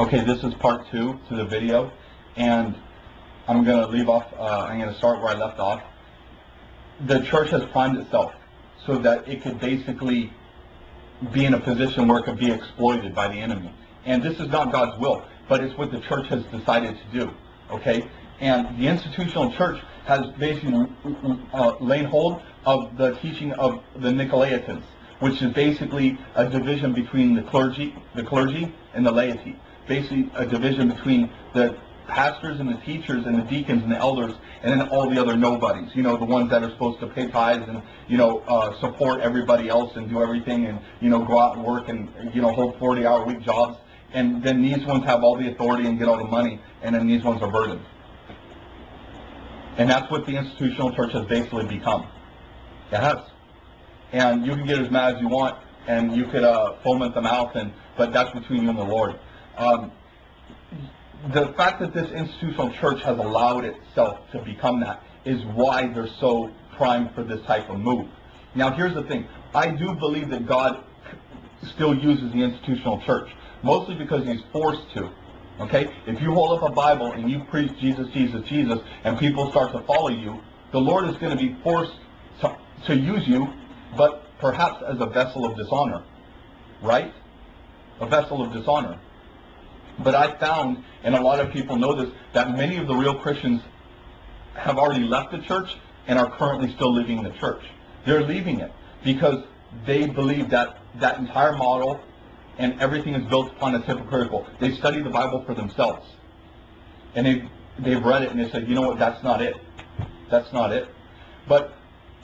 Okay, this is part 2 to the video, and I'm going to leave off, I'm going to start where I left off. The church has primed itself so that it could basically be in a position where it could be exploited by the enemy. And this is not God's will, but it's what the church has decided to do, okay? And the institutional church has basically laid hold of the teaching of the Nicolaitans, which is basically a division between the clergy and the laity. Basically a division between the pastors and the teachers and the deacons and the elders, and then all the other nobodies, you know, the ones that are supposed to pay tithes and, you know, support everybody else and do everything and, you know, go out and work and, you know, hold 40-hour-week jobs. And then these ones have all the authority and get all the money, and then these ones are burdened. And that's what the institutional church has basically become. It has. And you can get as mad as you want, and you could foam at the mouth, but that's between you and the Lord. The fact that this institutional church has allowed itself to become that is why they're so primed for this type of move. Now, here's the thing. I do believe that God still uses the institutional church, mostly because he's forced to. Okay? If you hold up a Bible and you preach Jesus, Jesus, Jesus, and people start to follow you, the Lord is going to be forced to use you, but perhaps as a vessel of dishonor. Right? A vessel of dishonor. But I found, and a lot of people know this, that many of the real Christians have already left the church and are currently still leaving the church. They're leaving it because they believe that that entire model and everything is built upon is hypocritical. They study the Bible for themselves. And they've read it and they said, you know what, that's not it. That's not it. But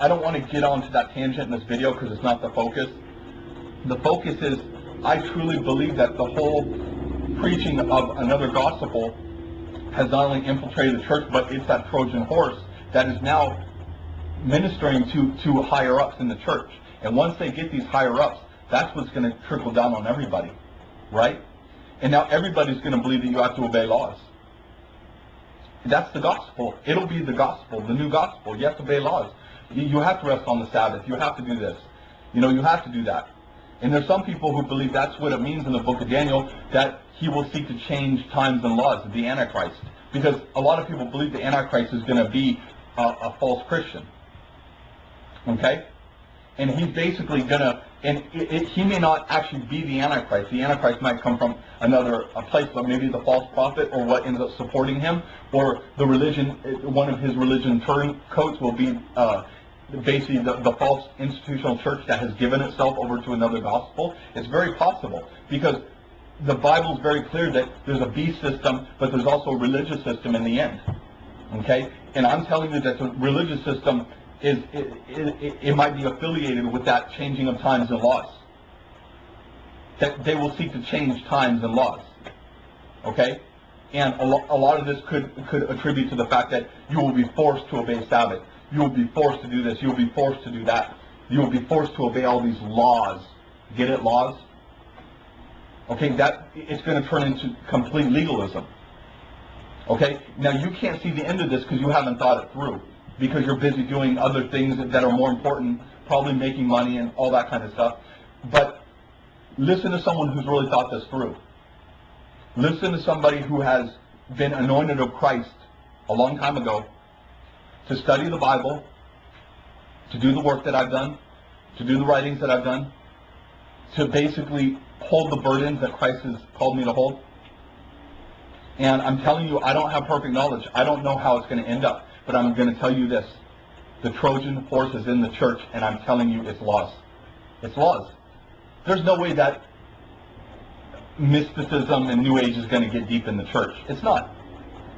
I don't want to get onto that tangent in this video because it's not the focus. The focus is, I truly believe that the whole preaching of another gospel has not only infiltrated the church, but it's that Trojan horse that is now ministering to higher ups in the church. And once they get these higher ups, that's what's going to trickle down on everybody, right? And now everybody's going to believe that you have to obey laws. That's the gospel. It'll be the gospel, the new gospel. You have to obey laws. You have to rest on the Sabbath. You have to do this. You know, you have to do that. And there's some people who believe that's what it means in the book of Daniel, that he will seek to change times and laws, the Antichrist. Because a lot of people believe the Antichrist is going to be a false Christian. Okay? And he's basically going to, and he may not actually be the Antichrist. The Antichrist might come from a place, but maybe the false prophet or what ends up supporting him, or the religion, one of his religion turncoats will be basically the false institutional church that has given itself over to another gospel. It's very possible because the Bible is very clear that there's a beast system, but there's also a religious system in the end. Okay? And I'm telling you that the religious system it might be affiliated with that changing of times and laws. That they will seek to change times and laws. Okay? And a lot of this could attribute to the fact that you will be forced to obey Sabbath. You will be forced to do this. You will be forced to do that. You will be forced to obey all these laws. Get it, laws? Okay, that it's going to turn into complete legalism. Okay? Now you can't see the end of this because you haven't thought it through. Because you're busy doing other things that are more important, probably making money and all that kind of stuff. But listen to someone who's really thought this through. Listen to somebody who has been anointed of Christ a long time ago to study the Bible, to do the work that I've done, to do the writings that I've done, to basically hold the burdens that Christ has called me to hold. And I'm telling you, I don't have perfect knowledge. I don't know how it's going to end up. But I'm going to tell you this. The Trojan horse is in the church, and I'm telling you it's laws. It's laws. There's no way that mysticism and New Age is going to get deep in the church. It's not.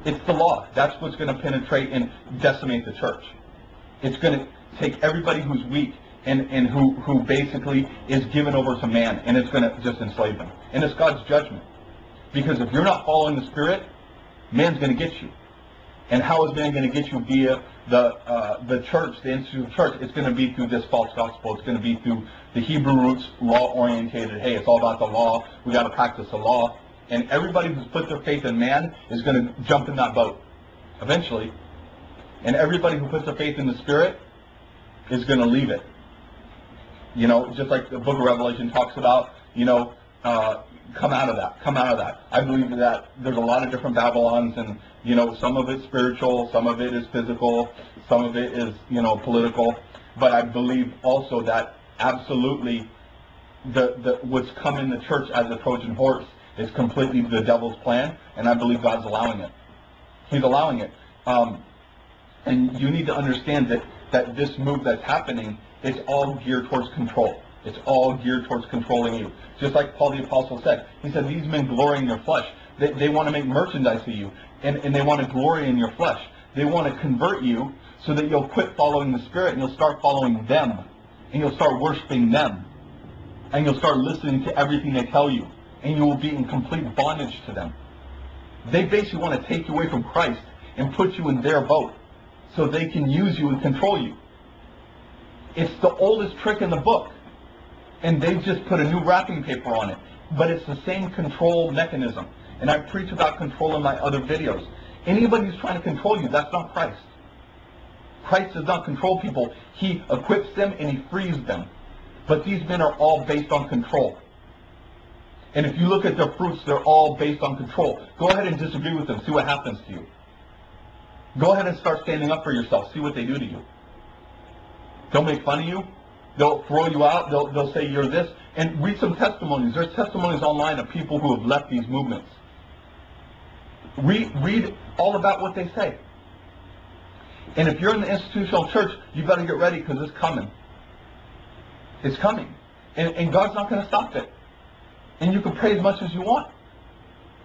It's the law. That's what's going to penetrate and decimate the church. It's going to take everybody who's weak and who basically is given over to man, and it's going to just enslave them. And it's God's judgment. Because if you're not following the Spirit, man's going to get you. And how is man going to get you via the church, the institutional church? It's going to be through this false gospel. It's going to be through the Hebrew roots, law-orientated. Hey, it's all about the law. We got to practice the law. And everybody who's put their faith in man is going to jump in that boat eventually. And everybody who puts their faith in the Spirit is going to leave it. You know, just like the book of Revelation talks about, you know, come out of that. Come out of that. I believe that there's a lot of different Babylons, and some of it's spiritual, some of it is physical, some of it is political. But I believe also that absolutely what's come in the church as a Trojan horse is completely the devil's plan, and I believe God's allowing it. He's allowing it. And you need to understand that this move that's happening is all geared towards control. It's all geared towards controlling you. Just like Paul the Apostle said. He said, these men glory in their flesh. They want to make merchandise of you, and they want to glory in your flesh. They want to convert you so that you'll quit following the Spirit and you'll start following them. And you'll start worshiping them. And you'll start listening to everything they tell you. And you will be in complete bondage to them. They basically want to take you away from Christ and put you in their boat so they can use you and control you. It's the oldest trick in the book. And they just put a new wrapping paper on it. But it's the same control mechanism. And I preach about control in my other videos. Anybody who's trying to control you, that's not Christ. Christ does not control people. He equips them and he frees them. But these men are all based on control. And if you look at their fruits, they're all based on control. Go ahead and disagree with them. See what happens to you. Go ahead and start standing up for yourself. See what they do to you. They'll make fun of you. They'll throw you out. They'll say you're this. And read some testimonies. There's testimonies online of people who have left these movements. Read all about what they say. And if you're in the institutional church, you better get ready because it's coming. It's coming. And God's not going to stop it. And you can pray as much as you want.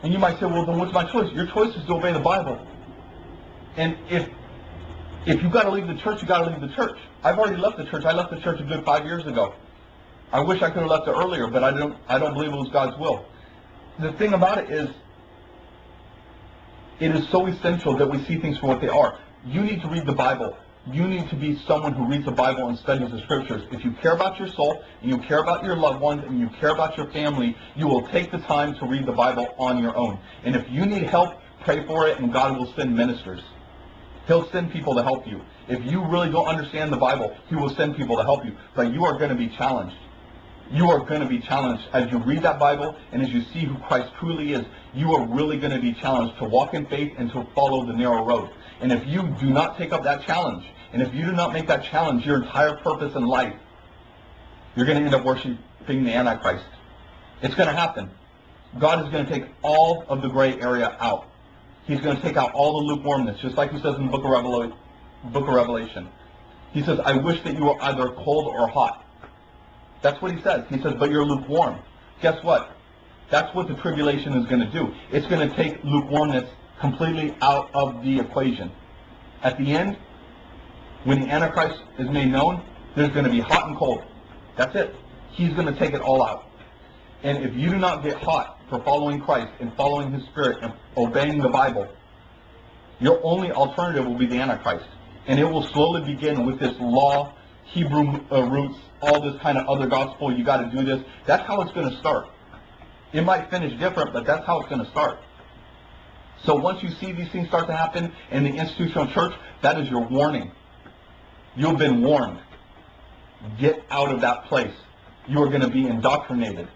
And you might say, well, then what's my choice? Your choice is to obey the Bible. And if you've got to leave the church, you've got to leave the church. I've already left the church. I left the church a good 5 years ago. I wish I could have left it earlier, but I don't believe it was God's will. The thing about it is so essential that we see things for what they are. You need to read the Bible. You need to be someone who reads the Bible and studies the Scriptures. If you care about your soul, and you care about your loved ones, and you care about your family, you will take the time to read the Bible on your own. And if you need help, pray for it, and God will send ministers. He'll send people to help you. If you really don't understand the Bible, He will send people to help you. But you are going to be challenged. You are going to be challenged as you read that Bible and as you see who Christ truly is. You are really going to be challenged to walk in faith and to follow the narrow road. And if you do not take up that challenge, and if you do not make that challenge your entire purpose in life, you're going to end up worshiping the Antichrist. It's going to happen. God is going to take all of the gray area out. He's going to take out all the lukewarmness, just like He says in the book of Revelation. He says, I wish that you were either cold or hot. That's what He says. He says, but you're lukewarm. Guess what? That's what the tribulation is going to do. It's going to take lukewarmness completely out of the equation. At the end, when the Antichrist is made known, there's going to be hot and cold. That's it. He's going to take it all out. And if you do not get hot for following Christ and following His Spirit and obeying the Bible, your only alternative will be the Antichrist. And it will slowly begin with this law, Hebrew roots, all this kind of other gospel, you got to do this. That's how it's going to start. It might finish different, but that's how it's going to start. So once you see these things start to happen in the institutional church, that is your warning. You've been warned. Get out of that place. You are going to be indoctrinated.